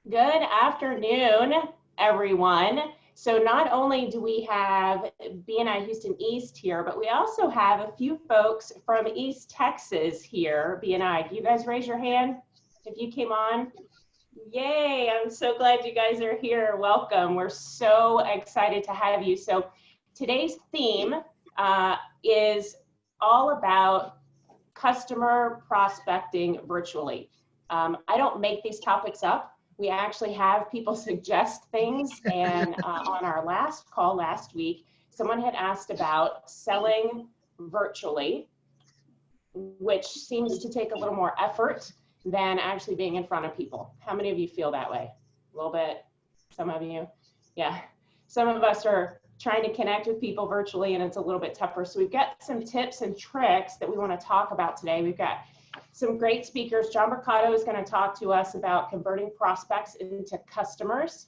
Good afternoon, everyone. So not only do we have BNI Houston East here, but we also have a few folks from East Texas here, BNI. Can you guys raise your hand if you came on? Yay, I'm so glad you guys are here. Welcome. We're so excited to have you. So today's theme is all about customer prospecting virtually. I don't make these topics up. We actually have people suggest things. And on our last call last week, someone had asked about selling virtually, which seems to take a little more effort than actually being in front of people. How many of you feel that way? A little bit, some of you? Yeah, some of us are trying to connect with people virtually and it's a little bit tougher. So we've got some tips and tricks that we want to talk about today. We've got some great speakers. John Brucato is going to talk to us about converting prospects into customers.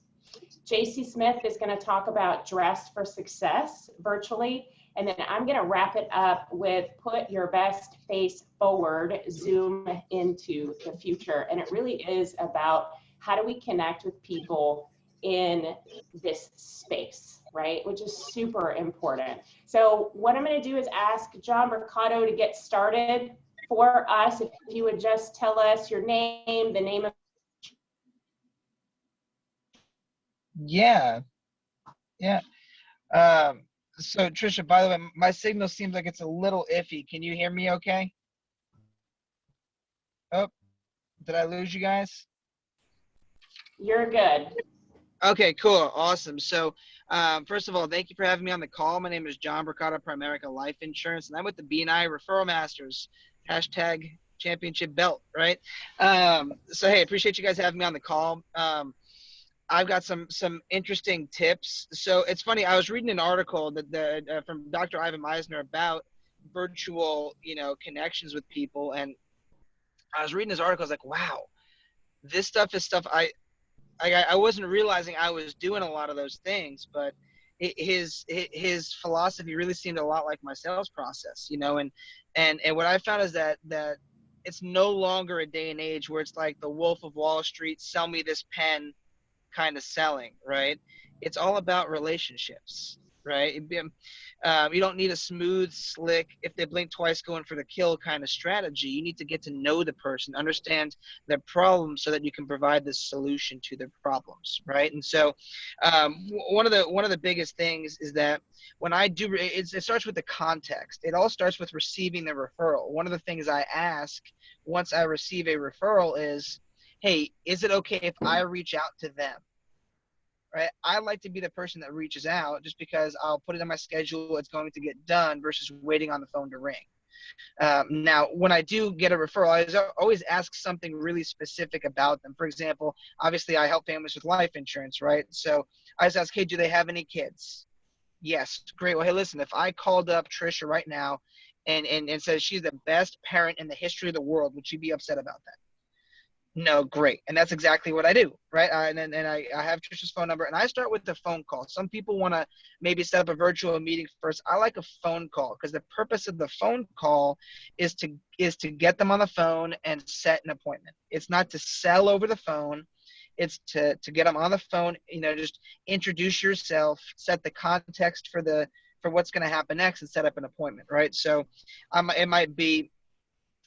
Jayci Schmitt is going to talk about dress for success virtually. And then I'm going to wrap it up with put your best face forward, zoom into the future. And it really is about how do we connect with people in this space, right? Which is super important. So what I'm going to do is ask John Brucato to get started for us. If you would just tell us your name, the name of. Yeah. So Trisha, by the way, my signal seems like it's a little iffy. Can you hear me okay? Oh, did I lose you guys? You're good. Okay, cool. Awesome. So, first of all, thank you for having me on the call. My name is John Brucato, Primerica Life Insurance, and I'm with the BNI Referral Masters, hashtag championship belt, right? So, hey, appreciate you guys having me on the call. I've got some interesting tips. So it's funny. I was reading an article that from Dr. Ivan Meisner about virtual, connections with people, and I was reading his article. I was like, wow, this stuff is stuff I wasn't realizing I was doing a lot of those things, but his philosophy really seemed a lot like my sales process, and what I found is that it's no longer a day and age where it's like the Wolf of Wall Street, sell me this pen kind of selling, right? It's all about relationships, right? You don't need a smooth, slick, if they blink twice, going for the kill kind of strategy. You need to get to know the person, understand their problems, so that you can provide the solution to their problems, right? And so, one of the biggest things is that when I do, it starts with the context. It all starts with receiving the referral. One of the things I ask once I receive a referral is, hey, is it okay if I reach out to them? Right? I like to be the person that reaches out just because I'll put it in my schedule. It's going to get done versus waiting on the phone to ring. Now, when I do get a referral, I always ask something really specific about them. For example, obviously I help families with life insurance, right? So I just ask, hey, do they have any kids? Yes. Great. Well, hey, listen, if I called up Trisha right now and said she's the best parent in the history of the world, would she be upset about that? No, great. And that's exactly what I do, right? And I have Trisha's phone number, and I start with the phone call. Some people want to maybe set up a virtual meeting first. I like a phone call because the purpose of the phone call is to get them on the phone and set an appointment. It's not to sell over the phone. It's to get them on the phone, just introduce yourself, set the context for what's going to happen next, and set up an appointment, right? So it might be,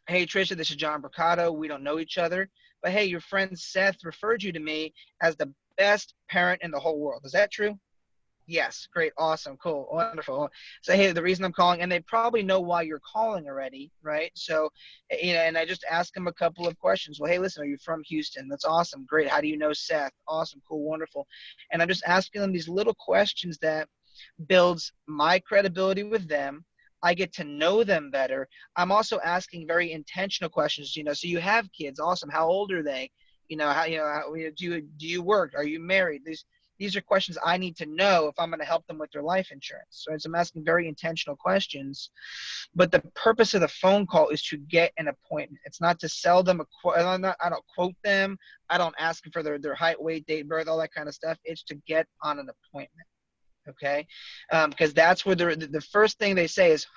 hey, Trisha, this is John Brucato. We don't know each other, but hey, your friend Seth referred you to me as the best parent in the whole world. Is that true? Yes. Great. Awesome. Cool. Wonderful. So, hey, the reason I'm calling, and they probably know why you're calling already, right? So, and I just ask them a couple of questions. Well, hey, listen, are you from Houston? That's awesome. Great. How do you know Seth? Awesome. Cool. Wonderful. And I'm just asking them these little questions that builds my credibility with them. I get to know them better. I'm also asking very intentional questions, so you have kids. Awesome. How old are they? Do you work? Are you married? These are questions I need to know if I'm going to help them with their life insurance. So I'm asking very intentional questions. But the purpose of the phone call is to get an appointment. It's not to sell them I don't quote them. I don't ask for their height, weight, date, birth, all that kind of stuff. It's to get on an appointment. Okay, because that's where the first thing they say is,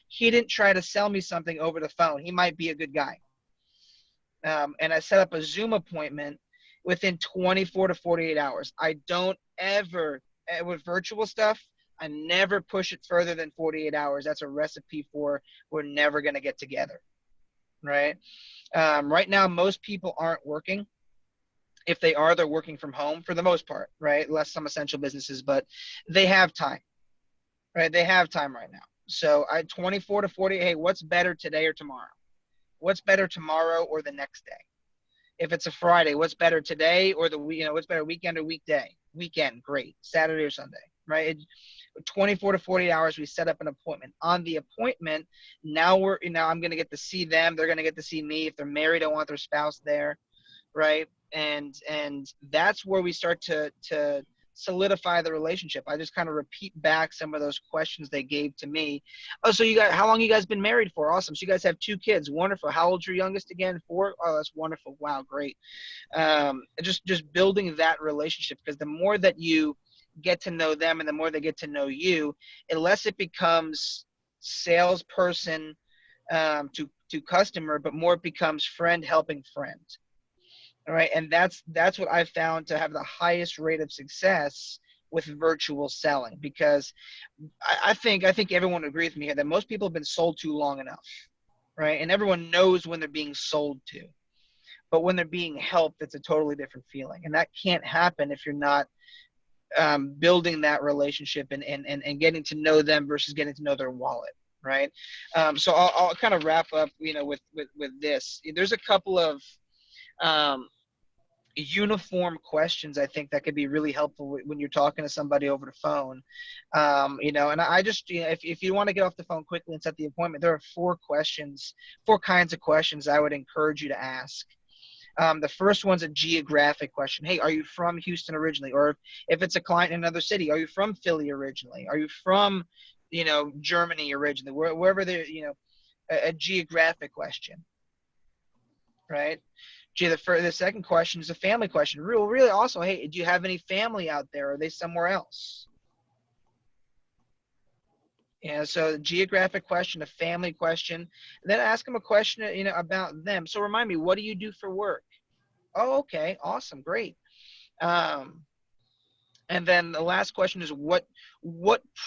he didn't try to sell me something over the phone. He might be a good guy. And I set up a Zoom appointment, within 24 to 48 hours. I don't ever, with virtual stuff, I never push it further than 48 hours. That's a recipe for we're never going to get together, right? Right now, most people aren't working. If they are, they're working from home for the most part, right? Less some essential businesses, but they have time, right? They have time right now. So 24 to 40, hey, what's better today or tomorrow? What's better tomorrow or the next day? If it's a Friday, what's better today or what's better, weekend or weekday? Weekend, great. Saturday or Sunday, right? 24 to 48 hours, we set up an appointment. On the appointment, now I'm going to get to see them. They're going to get to see me. If they're married, I want their spouse there, right? And that's where we start to solidify the relationship. I just kind of repeat back some of those questions they gave to me. Oh, so how long you guys been married for? Awesome. So you guys have 2 kids. Wonderful. How old's your youngest again? 4? Oh, that's wonderful. Wow, great. Just building that relationship, because the more that you get to know them and the more they get to know you, unless it becomes salesperson to customer, but more it becomes friend helping friend. All right. And that's what I've found to have the highest rate of success with virtual selling, because I think everyone would agree with me here that most people have been sold to long enough, right? And everyone knows when they're being sold to, but when they're being helped, it's a totally different feeling. And that can't happen if you're not building that relationship and getting to know them versus getting to know their wallet. Right. So I'll kind of wrap up, with this. There's a couple of uniform questions I think that could be really helpful when you're talking to somebody over the phone. And I just, if you want to get off the phone quickly and set the appointment, there are 4 kinds of questions I would encourage you to ask. The first one's a geographic question. Hey, are you from Houston originally? Or if it's a client in another city, are you from Philly originally? Are you from, Germany originally? Wherever they're, a geographic question, right? The second question is a family question. Really also, hey, do you have any family out there? Are they somewhere else? So geographic question, a family question, and then ask them a question, about them. So remind me, what do you do for work? Oh, okay, awesome, great. And then the last question is what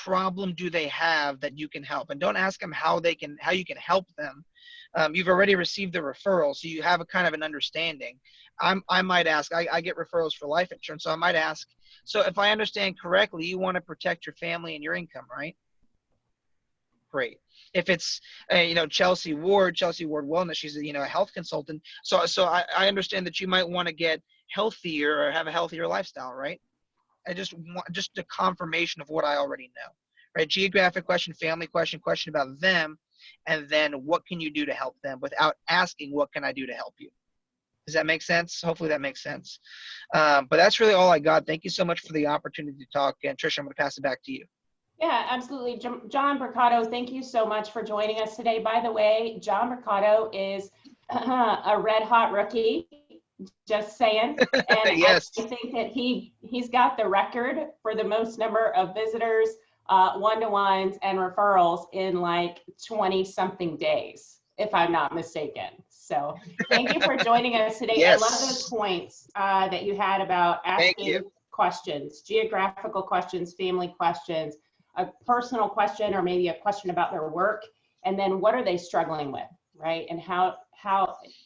problem do they have that you can help? And don't ask them how you can help them. You've already received the referral, so you have a kind of an understanding. I might ask, I get referrals for life insurance, so I might ask, so if I understand correctly, you want to protect your family and your income, right? Great. If it's, Chelsea Ward Wellness, she's a health consultant. So I understand that you might want to get healthier or have a healthier lifestyle, right? I just want a confirmation of what I already know, right? Geographic question, family question about them, and then what can you do to help them without asking, what can I do to help you? Does that make sense? Hopefully that makes sense. But that's really all I got. Thank you so much for the opportunity to talk. And Trisha, I'm going to pass it back to you. Yeah, absolutely. John Brucato, thank you so much for joining us today. By the way, John Brucato is a red hot rookie, just saying. And Yes. I think that he's got the record for the most number of visitors, one-to-ones and referrals in like 20-something days, if I'm not mistaken. So thank you for joining us today. Yes. I love those points that you had about asking questions, geographical questions, family questions, a personal question, or maybe a question about their work, and then what are they struggling with, right? And how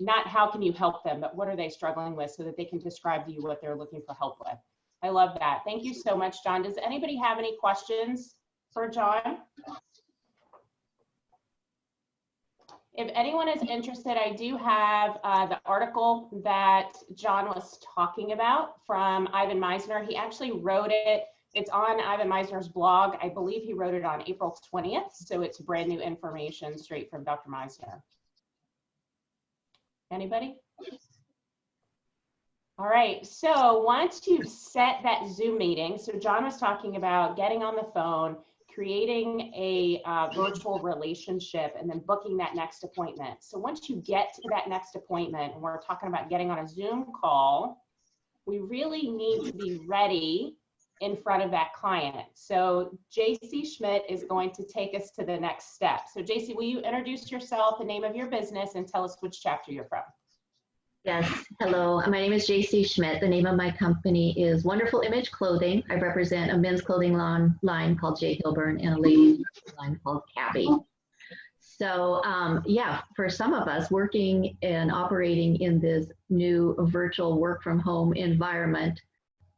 not how can you help them, but what are they struggling with, so that they can describe to you what they're looking for help with. I love that. Thank you so much, John. Does anybody have any questions for John? If anyone is interested, I do have the article that John was talking about from Ivan Misner. He actually wrote it. It's on Ivan Misner's blog. I believe he wrote it on April 20th. So it's brand new information straight from Dr. Misner. Anybody? All right. So once you've set that Zoom meeting, so John was talking about getting on the phone, creating a virtual relationship, and then booking that next appointment. So once you get to that next appointment, and we're talking about getting on a Zoom call, we really need to be ready in front of that client. So Jayci Schmitt is going to take us to the next step. So Jayci, will you introduce yourself, the name of your business, and tell us which chapter you're from? Yes, hello. My name is Jayci Schmitt. The name of my company is Wonderful Image Clothing. I represent a men's clothing line called J. Hilburn and a ladies line called Cabby. So yeah, for some of us working and operating in this new virtual work from home environment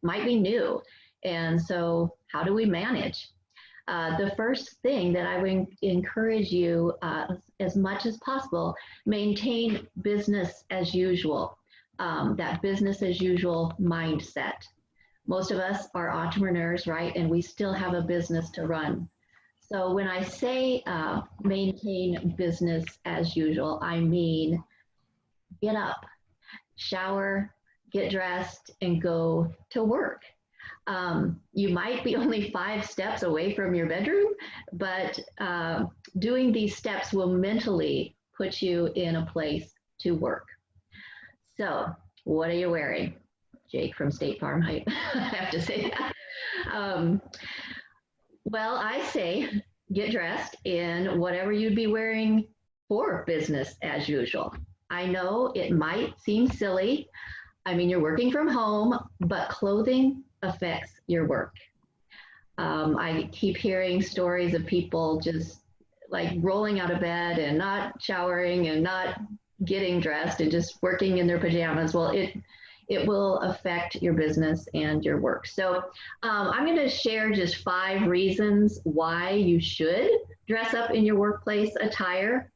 might be new. And so how do we manage? The first thing that I would encourage you as much as possible, maintain business as usual, that business as usual mindset. Most of us are entrepreneurs, right? And we still have a business to run. So when I say maintain business as usual, I mean get up, shower, get dressed, and go to work. You might be only 5 steps away from your bedroom, but doing these steps will mentally put you in a place to work. So, what are you wearing? Jake from State Farm, I have to say that. Well, I say get dressed in whatever you'd be wearing for business as usual. I know it might seem silly. I mean, you're working from home, but clothing affects your work. I keep hearing stories of people just like rolling out of bed and not showering and not getting dressed and just working in their pajamas. Well, it will affect your business and your work. So I'm going to share just 5 reasons why you should dress up in your workplace attire,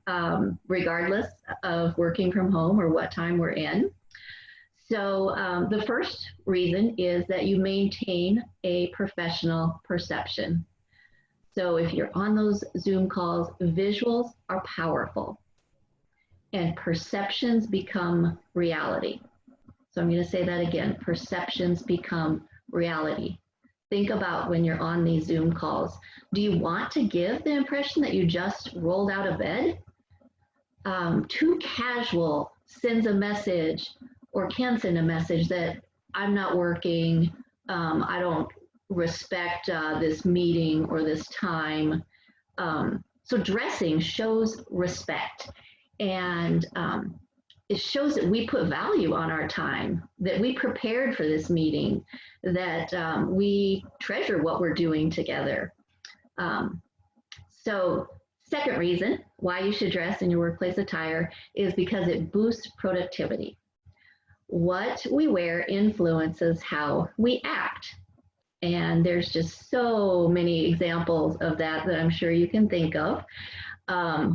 regardless of working from home or what time we're in. So the first reason is that you maintain a professional perception. So if you're on those Zoom calls, visuals are powerful and perceptions become reality. So I'm going to say that again, perceptions become reality. Think about when you're on these Zoom calls. Do you want to give the impression that you just rolled out of bed? Too casual sends a message or can send a message that I'm not working, I don't respect this meeting or this time. So dressing shows respect, and it shows that we put value on our time, that we prepared for this meeting, that we treasure what we're doing together. So second reason why you should dress in your workplace attire is because it boosts productivity. What we wear influences how we act. And there's just so many examples of that I'm sure you can think of.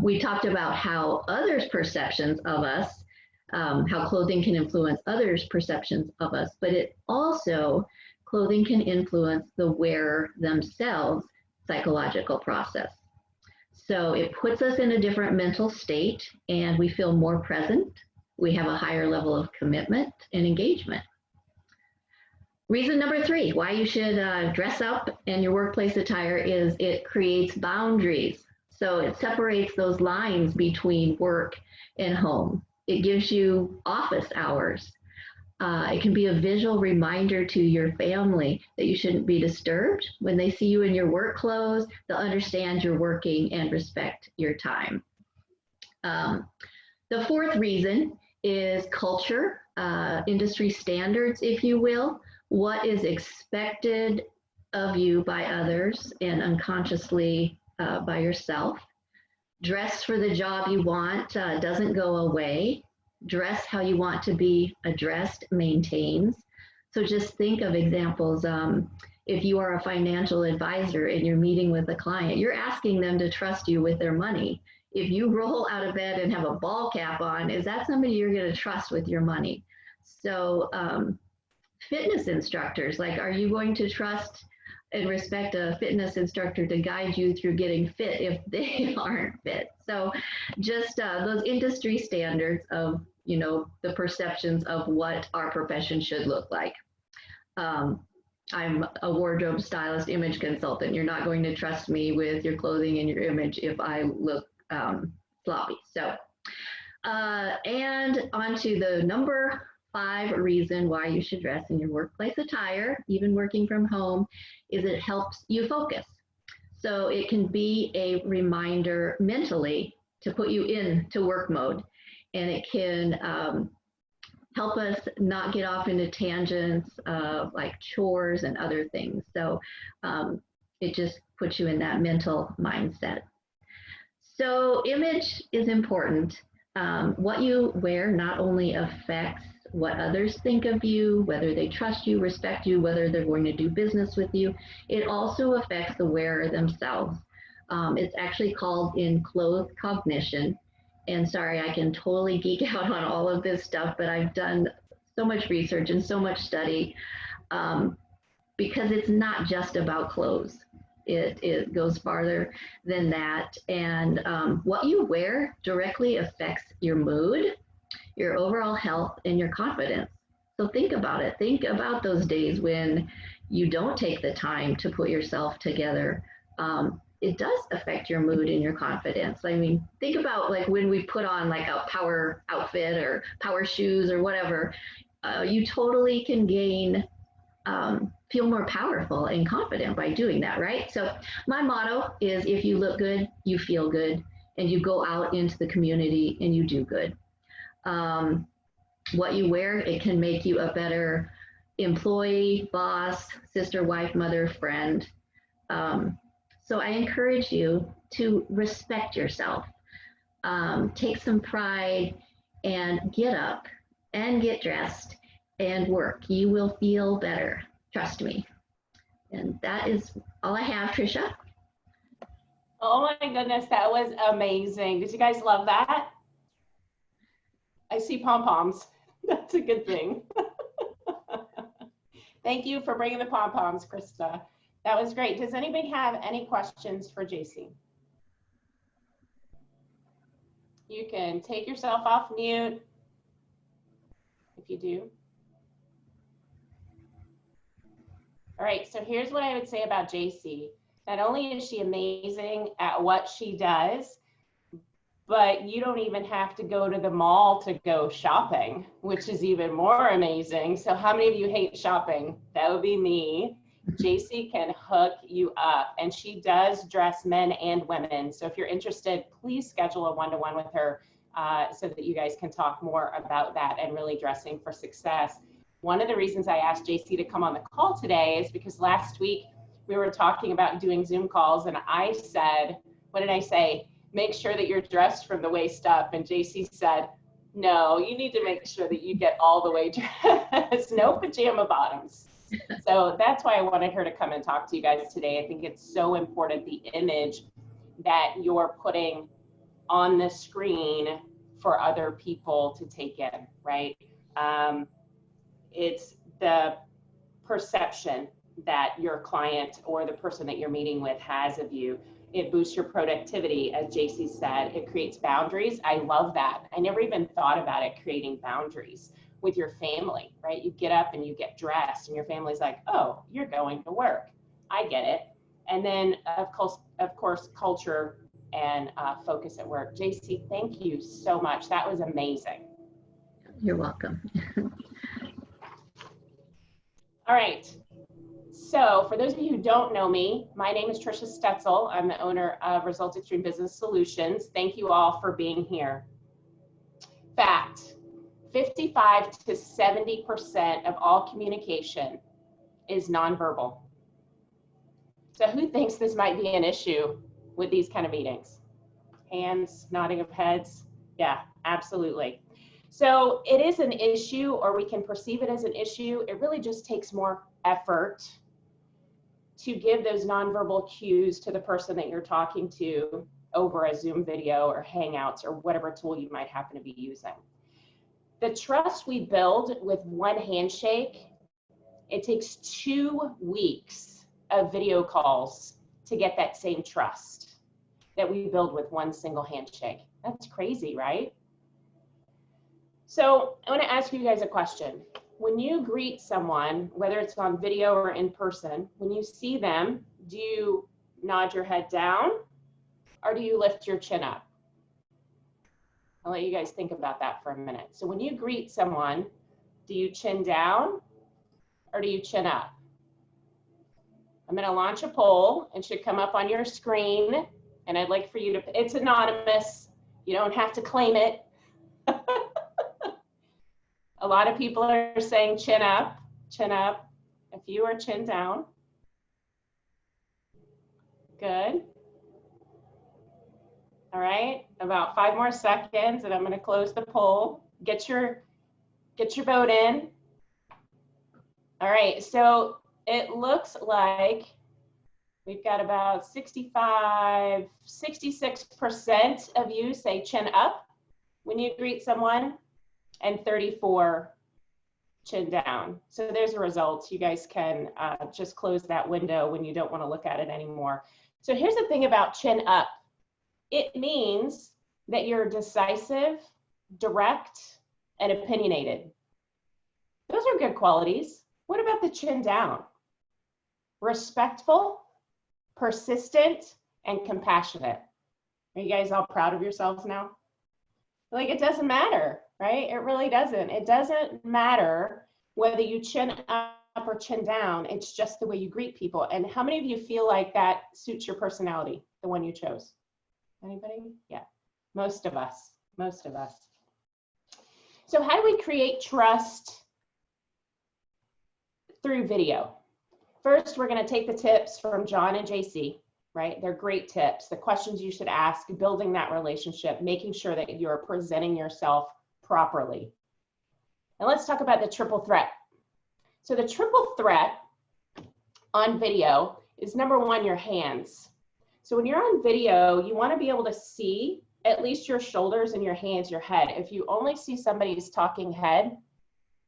We talked about how others' perceptions of us, how clothing can influence others' perceptions of us, but it also, clothing can influence the wearer themselves' psychological process. So it puts us in a different mental state and we feel more present. We have a higher level of commitment and engagement. Reason number 3, why you should dress up in your workplace attire is it creates boundaries. So it separates those lines between work and home. It gives you office hours. It can be a visual reminder to your family that you shouldn't be disturbed. When they see you in your work clothes, they'll understand you're working and respect your time. The fourth reason is culture, industry standards, if you will. What is expected of you by others and unconsciously by yourself. Dress for the job you want doesn't go away. Dress how you want to be addressed maintains. So just think of examples. If you are a financial advisor and you're meeting with a client, you're asking them to trust you with their money. If you roll out of bed and have a ball cap on, is that somebody you're going to trust with your money? So fitness instructors, like, are you going to trust and respect a fitness instructor to guide you through getting fit if they aren't fit? So just those industry standards of, you know, the perceptions of what our profession should look like. I'm a wardrobe stylist, image consultant. You're not going to trust me with your clothing and your image if I look sloppy. So, and on to the number 5 reason why you should dress in your workplace attire, even working from home, is it helps you focus. So it can be a reminder mentally to put you into work mode, and it can help us not get off into tangents of like chores and other things. So it just puts you in that mental mindset. So image is important. What you wear not only affects what others think of you, whether they trust you, respect you, whether they're going to do business with you, it also affects the wearer themselves. It's actually called enclothed cognition. And sorry, I can totally geek out on all of this stuff, but I've done so much research and so much study because it's not just about clothes. It goes farther than that. And what you wear directly affects your mood, your overall health, and your confidence. So think about it. Think about those days when you don't take the time to put yourself together. It does affect your mood and your confidence. I mean, think about like when we put on like a power outfit or power shoes or whatever, you totally can gain, feel more powerful and confident by doing that, right? So my motto is if you look good, you feel good, and you go out into the community and you do good. What you wear, it can make you a better employee, boss, sister, wife, mother, friend. So I encourage you to respect yourself, take some pride, and get up and get dressed and work. You will feel better, trust me. And that is all I have, Trisha. Oh my goodness, that was amazing. Did you guys love that? I see pom-poms. That's a good thing. Thank you for bringing the pom-poms, Krista. That was great. Does anybody have any questions for Jayci? You can take yourself off mute if you do. All right, so here's what I would say about Jayci. Not only is she amazing at what she does, but you don't even have to go to the mall to go shopping, which is even more amazing. So how many of you hate shopping? That would be me. Jayci can hook you up, and she does dress men and women. So if you're interested, please schedule a one-to-one with her so that you guys can talk more about that and really dressing for success. One of the reasons I asked Jayci to come on the call today is because last week we were talking about doing Zoom calls, and I said, what did I say? Make sure that you're dressed from the waist up. And Jayci said, no, you need to make sure that you get all the way dressed. No pajama bottoms. So that's why I wanted her to come and talk to you guys today. I think it's so important, the image that you're putting on the screen for other people to take in, right? It's the perception that your client or the person that you're meeting with has of you. It boosts your productivity, as Jayci said. It creates boundaries. I love that. I never even thought about it, creating boundaries with your family, right? You get up and you get dressed and your family's like, oh, you're going to work. I get it. And then of course, culture and focus at work. Jayci, thank you so much. That was amazing. You're welcome. All right. So for those of you who don't know me, my name is Trisha Stetzel. I'm the owner of Results Extreme Business Solutions. Thank you all for being here. Fact, 55 to 70% of all communication is nonverbal. So who thinks this might be an issue with these kind of meetings? Hands, nodding of heads. Yeah, absolutely. So it is an issue, or we can perceive it as an issue. It really just takes more effort to give those nonverbal cues to the person that you're talking to over a Zoom video or Hangouts or whatever tool you might happen to be using. The trust we build with one handshake, it takes 2 weeks of video calls to get that same trust that we build with one single handshake. That's crazy, right? So I want to ask you guys a question. When you greet someone, whether it's on video or in person, when you see them, do you nod your head down or do you lift your chin up? I'll let you guys think about that for a minute. So when you greet someone, do you chin down or do you chin up? I'm going to launch a poll. It should come up on your screen, and I'd like for you to, it's anonymous. You don't have to claim it. A lot of people are saying chin up, chin up. A few are chin down. Good. All right, about 5 more seconds and I'm gonna close the poll. Get your vote in. All right, so it looks like we've got about 65, 66% of you say chin up when you greet someone, and 34 chin down. So there's the results. You guys can just close that window when you don't want to look at it anymore. So here's the thing about chin up. It means that you're decisive, direct, and opinionated. Those are good qualities. What about the chin down? Respectful, persistent, and compassionate. Are you guys all proud of yourselves now? Like, it doesn't matter, right? It really doesn't. It doesn't matter whether you chin up or chin down. It's just the way you greet people. And how many of you feel like that suits your personality, the one you chose? Anybody? Yeah, most of us, most of us. So how do we create trust through video? First, we're going to take the tips from John and Jayci, right? They're great tips. The questions you should ask, building that relationship, making sure that you're presenting yourself properly. And let's talk about the triple threat. So the triple threat on video is, number one, your hands. So when you're on video, you want to be able to see at least your shoulders and your hands, your head. If you only see somebody's talking head,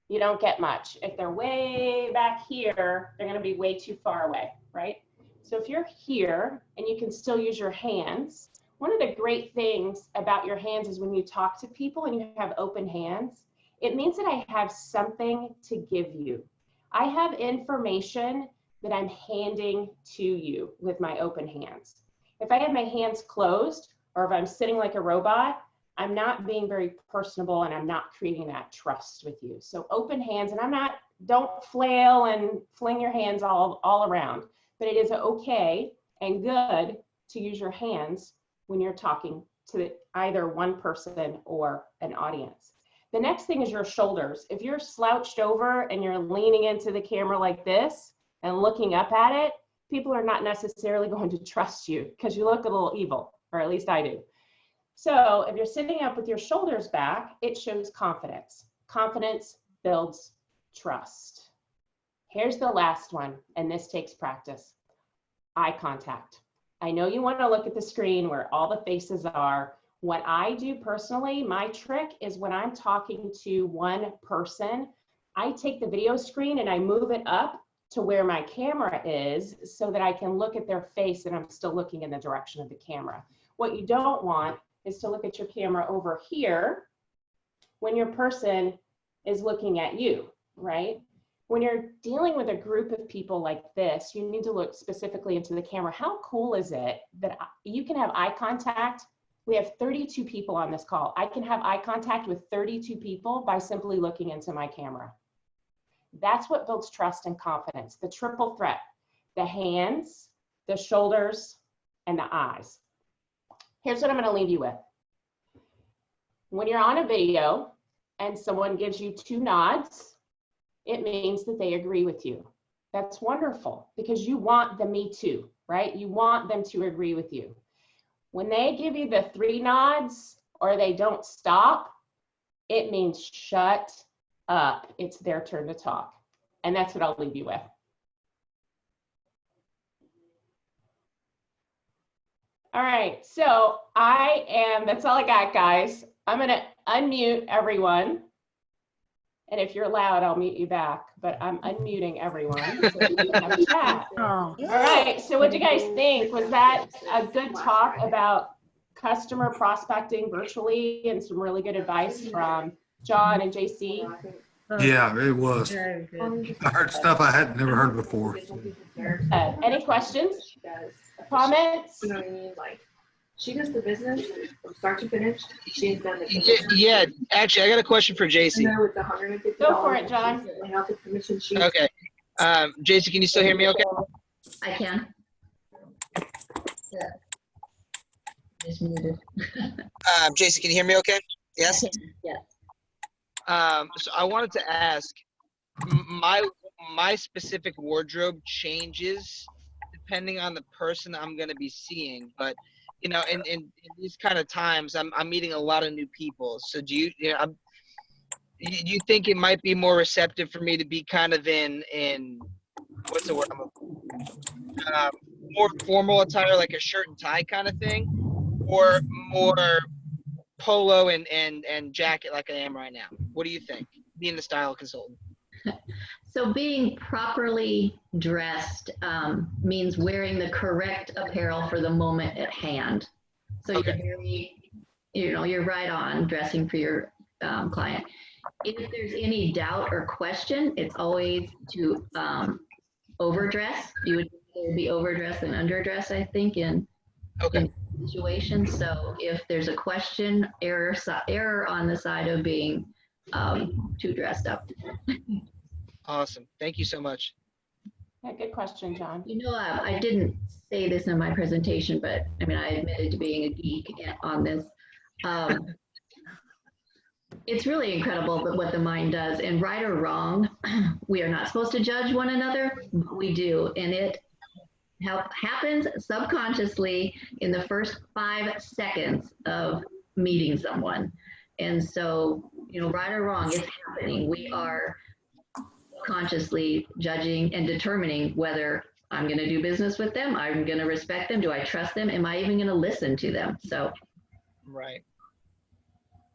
you don't get much. If they're way back here, they're going to be way too far away, right? So if you're here and you can still use your hands, one of the great things about your hands is when you talk to people and you have open hands, it means that I have something to give you. I have information that I'm handing to you with my open hands. If I have my hands closed, or if I'm sitting like a robot, I'm not being very personable and I'm not creating that trust with you. So open hands, and don't flail and fling your hands all around, but it is okay and good to use your hands when you're talking to either one person or an audience. The next thing is your shoulders. If you're slouched over and you're leaning into the camera like this and looking up at it, people are not necessarily going to trust you because you look a little evil, or at least I do. So if you're sitting up with your shoulders back, it shows confidence. Confidence builds trust. Here's the last one, and this takes practice. Eye contact. I know you want to look at the screen where all the faces are. What I do personally, my trick is when I'm talking to one person, I take the video screen and I move it up to where my camera is so that I can look at their face and I'm still looking in the direction of the camera. What you don't want is to look at your camera over here when your person is looking at you, right? When you're dealing with a group of people like this, you need to look specifically into the camera. How cool is it that you can have eye contact? We have 32 people on this call. I can have eye contact with 32 people by simply looking into my camera. That's what builds trust and confidence, the triple threat, the hands, the shoulders, and the eyes. Here's what I'm going to leave you with. When you're on a video and someone gives you 2 nods, it means that they agree with you. That's wonderful because you want the me too, right? You want them to agree with you. When they give you the 3 nods or they don't stop, it means shut up. It's their turn to talk. And that's what I'll leave you with. All right, so that's all I got, guys. I'm gonna unmute everyone. And if you're loud, I'll mute you back, but I'm unmuting everyone so we can have a chat. Oh. All right, so what do you guys think? Was that a good talk about customer prospecting virtually and some really good advice from John and Jayci? Yeah, it was. Very good. I heard stuff I had never heard before. Any questions? Comments? You know what I mean? Like, she does the business from start to finish. She's done the Yeah, actually, I got a question for Jayci. with $150. Go for it, John. Out the commission sheet. Okay. Jayci, can you still hear me okay? I can. Yeah. Just muted. Jayci, can you hear me okay? Yes? Yes. So I wanted to ask, my specific wardrobe changes depending on the person I'm going to be seeing. But you know, in these kind of times, I'm meeting a lot of new people. So do you you think it might be more receptive for me to be kind of in what's the word? More formal attire, like a shirt and tie kind of thing, or more polo and jacket like I am right now? What do you think, being the style consultant? So being properly dressed means wearing the correct apparel for the moment at hand. So Okay. you're very, you're right on dressing for your client. If there's any doubt or question, it's always to overdress. You would either be overdressed than underdressed, I think, in situations. So if there's a question, error on the side of being too dressed up. Awesome. Thank you so much. Yeah, good question, John. I didn't say this in my presentation, but I mean, I admitted to being a geek on this. It's really incredible what the mind does, and right or wrong, we are not supposed to judge one another, but we do, and it happens subconsciously in the first 5 seconds of meeting someone. And so, right or wrong, it's happening. We are consciously judging and determining whether I'm going to do business with them, I'm going to respect them, do I trust them, am I even going to listen to them? So, right.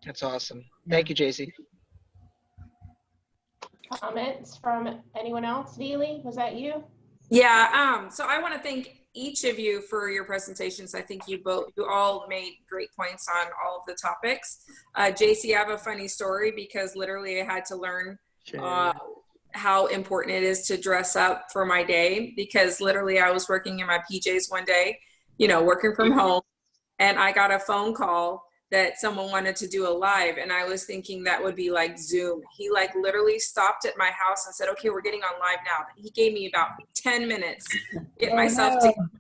That's awesome. Thank you, Jayci. Comments from anyone else? Neely, was that you? Yeah, so I want to thank each of you for your presentations. I think you all made great points on all of the topics. Jayci, I have a funny story because literally I had to learn how important it is to dress up for my day, because literally I was working in my PJs one day, working from home, and I got a phone call that someone wanted to do a live, and I was thinking that would be like Zoom. He like literally stopped at my house and said, okay, we're getting on live now. He gave me about 10 minutes to get myself together.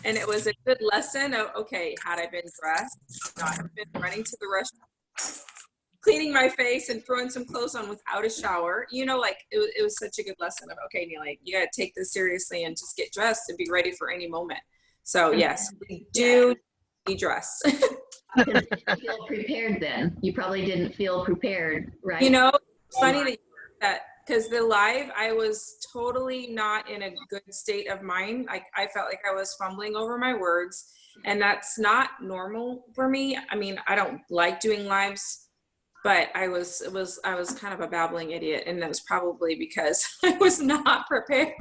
And it was a good lesson of, okay, had I been dressed, not have been running to the restroom, cleaning my face and throwing some clothes on without a shower, it was such a good lesson of, okay, Neil, you got to take this seriously and just get dressed and be ready for any moment. So yes, we do be dressed. you feel prepared then. You probably didn't feel prepared, right? It's funny that because the live, I was totally not in a good state of mind. I felt like I was fumbling over my words, and that's not normal for me. I mean, I don't like doing lives, but I was kind of a babbling idiot, and that was probably because I was not prepared.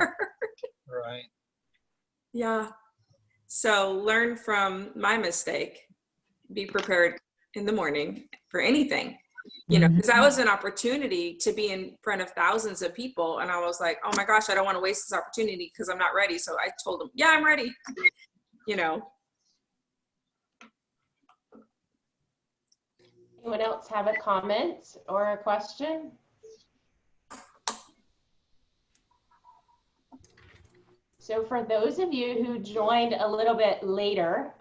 Right. Yeah. So learn from my mistake. Be prepared in the morning for anything, because that was an opportunity to be in front of thousands of people. And I was like, oh my gosh, I don't want to waste this opportunity because I'm not ready. So I told them, yeah, I'm ready. Anyone else have a comment or a question? So for those of you who joined a little bit later,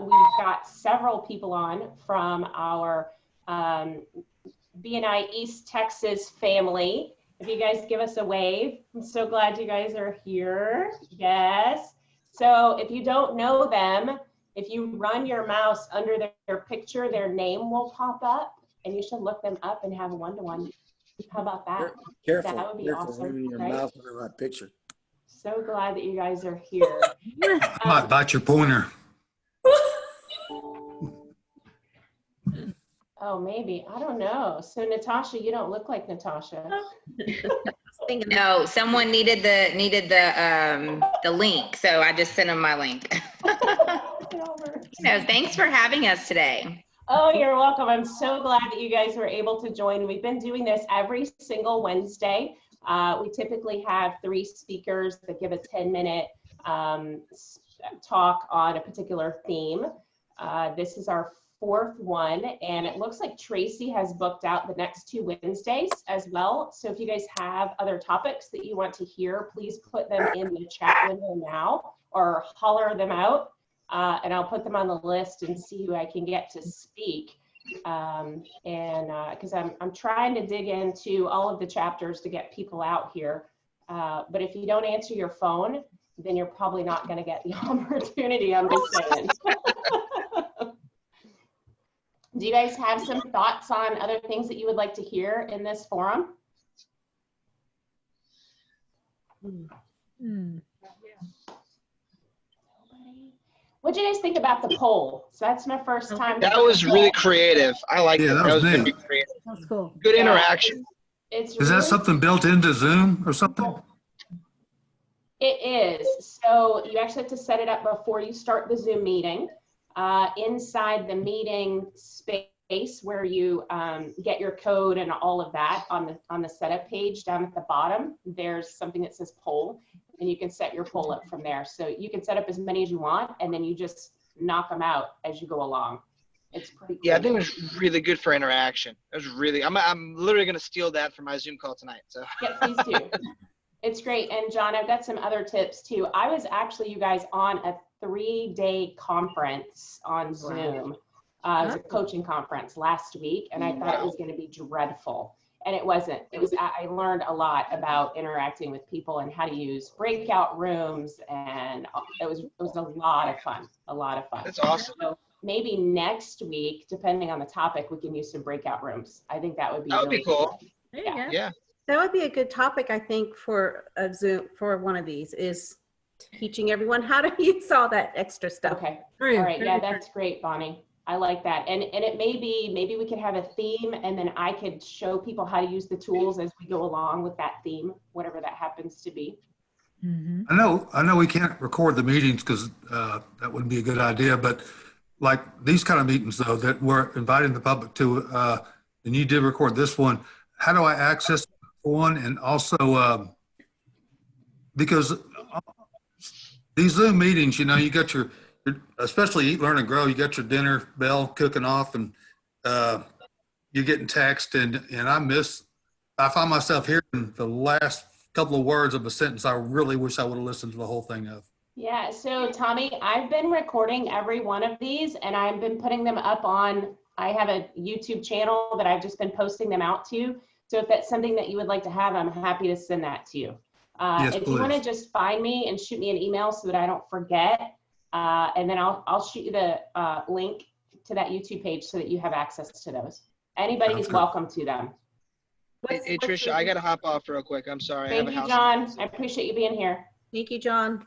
we've got several people on from our BNI East Texas family. If you guys give us a wave, I'm so glad you guys are here. Yes. So if you don't know them, if you run your mouse under their picture, their name will pop up, and you should look them up and have a one-to-one. How about that? Careful. That would be Careful awesome, running your right? mouth under my picture. So glad that you guys are here. Might bite your pointer. Oh, maybe. I don't know. So Natasha, you don't look like Natasha. No, someone needed the link, so I just sent them my link. Thanks for having us today. Oh, you're welcome. I'm so glad that you guys were able to join. We've been doing this every single Wednesday. We typically have 3 speakers that give a 10-minute talk on a particular theme. This is our 4th one, and it looks like Tracy has booked out the next 2 Wednesdays as well. So if you guys have other topics that you want to hear, please put them in the chat window now or holler them out, and I'll put them on the list and see who I can get to speak. Because I'm trying to dig into all of the chapters to get people out here. But if you don't answer your phone, then you're probably not going to get the opportunity. I'm just saying. Do you guys have some thoughts on other things that you would like to hear in this forum? What do you guys think about the poll? So that's my first time. That was really creative. I like Yeah, it. that was very neat. creative. That's cool. Good Yeah. interaction. It's Is that really something built into Zoom or something? It is. So you actually have to set it up before you start the Zoom meeting. Inside the meeting space where you get your code and all of that on the setup page down at the bottom, there's something that says poll, and you can set your poll up from there. So you can set up as many as you want, and then you just knock them out as you go along. It's pretty cool. Yeah, I think it was really good for interaction. It was really, I'm literally going to steal that for my Zoom call tonight. So Yeah, please do. It's great. And John, I've got some other tips too. I was actually, you guys, on a 3-day conference on Zoom. It was a coaching conference last week, and I thought it was going to be dreadful. And it wasn't. It was, I learned a lot about interacting with people and how to use breakout rooms, and it was a lot of fun, that's awesome. So maybe next week, depending on the topic, we can use some breakout rooms. I think that would be That would really be cool. There you go. Yeah. That would be a good topic, I think, for a Zoom, for one of these, is teaching everyone how to use all that extra stuff. Okay. All right. Yeah, that's great, Bonnie. I like that. And it may be, maybe we could have a theme, and then I could show people how to use the tools as we go along with that theme, whatever that happens to be. I know we can't record the meetings because that wouldn't be a good idea, but like these kind of meetings though, that we're inviting the public to, and you did record this one, how do I access one? And also, because these Zoom meetings, you know, you got your, especially Eat, Learn, and Grow, you got your dinner bell cooking off, and you're getting text, and I find myself hearing the last couple of words of a sentence I really wish I would have listened to the whole thing of. Yeah, so Tommy, I've been recording every one of these, and I've been putting them up on, I have a YouTube channel that I've just been posting them out to. So if that's something that you would like to have, I'm happy to send that to you. Yes, if you want to please. just find me and shoot me an email so that I don't forget, and then I'll shoot you the link to that YouTube page so that you have access to those. Anybody is Sounds good. welcome to them. Hey, Trisha, I got to hop off real quick. I'm sorry. Thank you, John. I appreciate you being here. Thank you, John.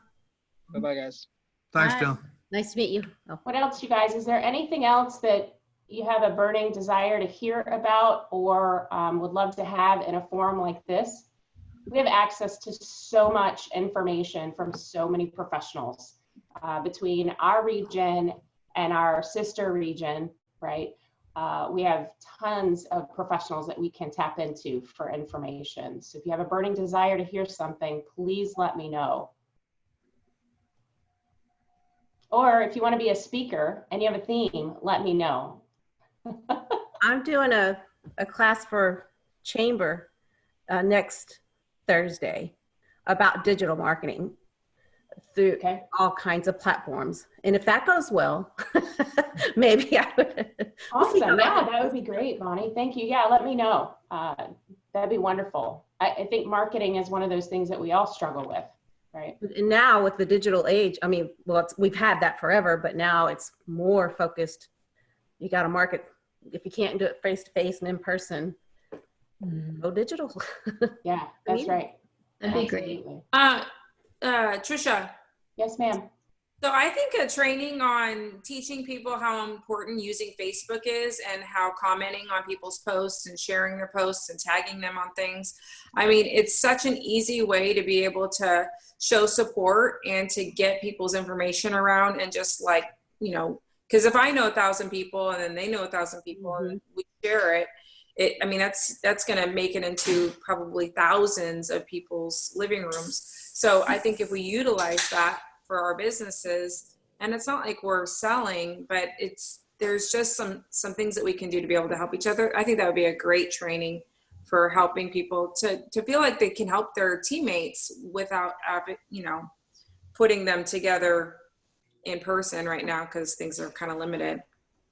Bye-bye, guys. Thanks, Bye. John. Nice to meet you. Oh. What else, you guys? Is there anything else that you have a burning desire to hear about or would love to have in a forum like this? We have access to so much information from so many professionals between our region and our sister region, right? We have tons of professionals that we can tap into for information. So if you have a burning desire to hear something, please let me know. Or if you want to be a speaker and you have a theme, let me know. I'm doing a class for Chamber next Thursday about digital marketing through Okay. all kinds of platforms. And if that goes well, maybe I would. We'll see how Awesome. Yeah, goes. that would be great, Bonnie. Thank you. Yeah, let me know. That'd be wonderful. I think marketing is one of those things that we all struggle with, right? And now with the digital age, I mean, well, we've had that forever, but now it's more focused. You got to market. If you can't do it face to face and in person, go digital. Yeah, that's right. That'd be great. Absolutely. Trisha, Yes, ma'am. so I think a training on teaching people how important using Facebook is and how commenting on people's posts and sharing their posts and tagging them on things. I mean, it's such an easy way to be able to show support and to get people's information around, and just like, you know, because if I know 1,000 people and then they know 1,000 people and we share it, I mean, that's going to make it into probably thousands of people's living rooms. So I think if we utilize that for our businesses, and it's not like we're selling, but there's just some things that we can do to be able to help each other. I think that would be a great training for helping people to feel like they can help their teammates without, you know, putting them together in person right now, because things are kind of limited.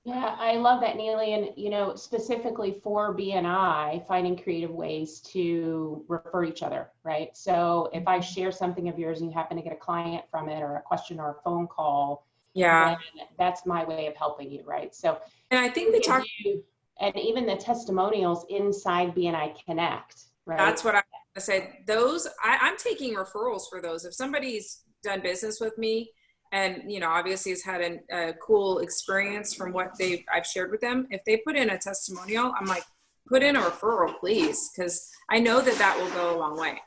Yeah, I love that, Neely. And, you know, specifically for BNI, finding creative ways to refer each other, right? So if I share something of yours and you happen to get a client from it or a question or a phone call, Yeah. then that's my way of helping you, right? So, And I think we talked, and even the testimonials inside BNI Connect, right? that's what I said. Those, I'm taking referrals for those. If somebody's done business with me and, you know, obviously has had a cool experience from what I've shared with them, if they put in a testimonial, I'm like, put in a referral, please, because I know that will go a long way.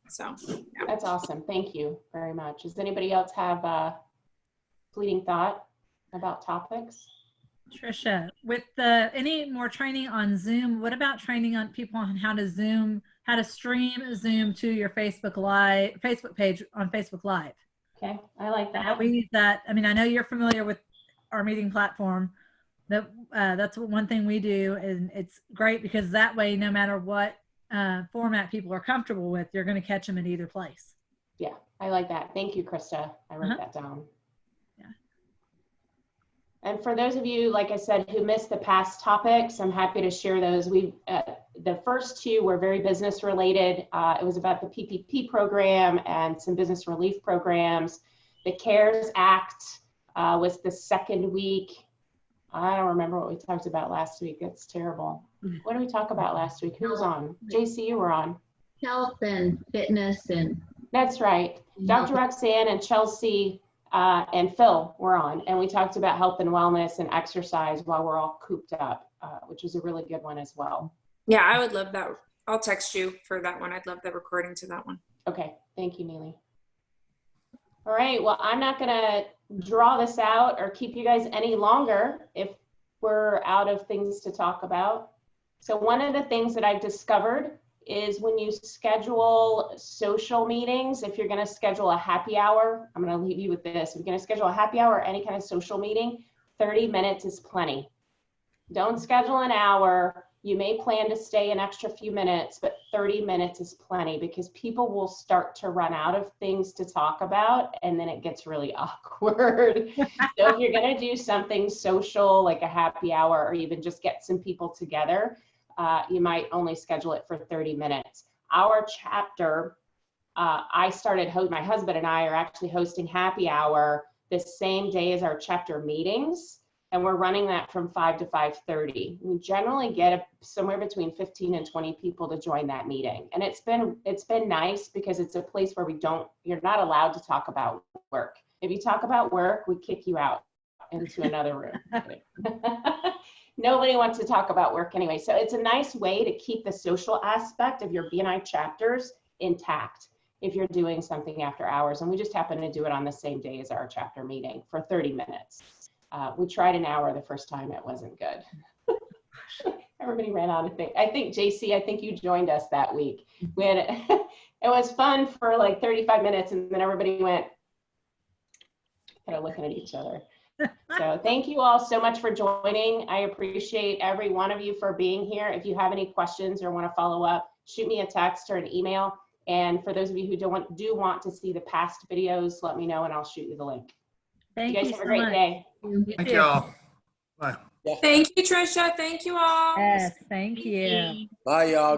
So yeah. That's awesome. Thank you very much. Does anybody else have a fleeting thought about topics? Trisha, with any more training on Zoom, what about training on people on how to stream Zoom to your Facebook page on Facebook Live? Okay, I like that. We use that. I mean, I know you're familiar with our meeting platform. That's one thing we do, and it's great because that way, no matter what format people are comfortable with, you're going to catch them at either place. Yeah, I like that. Thank you, Krista. I wrote that down. Yeah. And for those of you, like I said, who missed the past topics, I'm happy to share those. The first two were very business related. It was about the PPP program and some business relief programs. The CARES Act was the second week. I don't remember what we talked about last week. It's terrible. What did we talk about last week? Who was on? Jayci, you were on. Health and fitness and. That's right. Dr. Roxanne and Chelsea and Phil were on, and we talked about health and wellness and exercise while we're all cooped up, which was a really good one as well. Yeah, I would love that. I'll text you for that one. I'd love the recording to that one. Okay, thank you, Neely. All right, well, I'm not gonna draw this out or keep you guys any longer if we're out of things to talk about. So one of the things that I've discovered is when you schedule social meetings, if you're gonna schedule a happy hour, I'm gonna leave you with this. If you're gonna schedule a happy hour or any kind of social meeting, 30 minutes is plenty. Don't schedule an hour. You may plan to stay an extra few minutes, but 30 minutes is plenty because people will start to run out of things to talk about and then it gets really awkward. So if you're gonna do something social like a happy hour or even just get some people together, you might only schedule it for 30 minutes. Our chapter, my husband and I are actually hosting happy hour the same day as our chapter meetings. And we're running that from 5 to 5:30. We generally get somewhere between 15 and 20 people to join that meeting. And it's been nice because it's a place where you're not allowed to talk about work. If you talk about work, we kick you out into another room. Nobody wants to talk about work anyway. So it's a nice way to keep the social aspect of your BNI chapters intact if you're doing something after hours. And we just happen to do it on the same day as our chapter meeting for 30 minutes. We tried an hour the first time, it wasn't good. Everybody ran out of things. I think, Jayci, I think you joined us that week. It was fun for like 35 minutes and then everybody went kind of looking at each other. So thank you all so much for joining. I appreciate every one of you for being here. If you have any questions or want to follow up, shoot me a text or an email. And for those of you who do want to see the past videos, let me know and I'll shoot you the link. Thank you guys you have a so great much. day. Thank you all. Bye. Thank you, Trisha. Thank you all. Yes, thank you. Bye, y'all.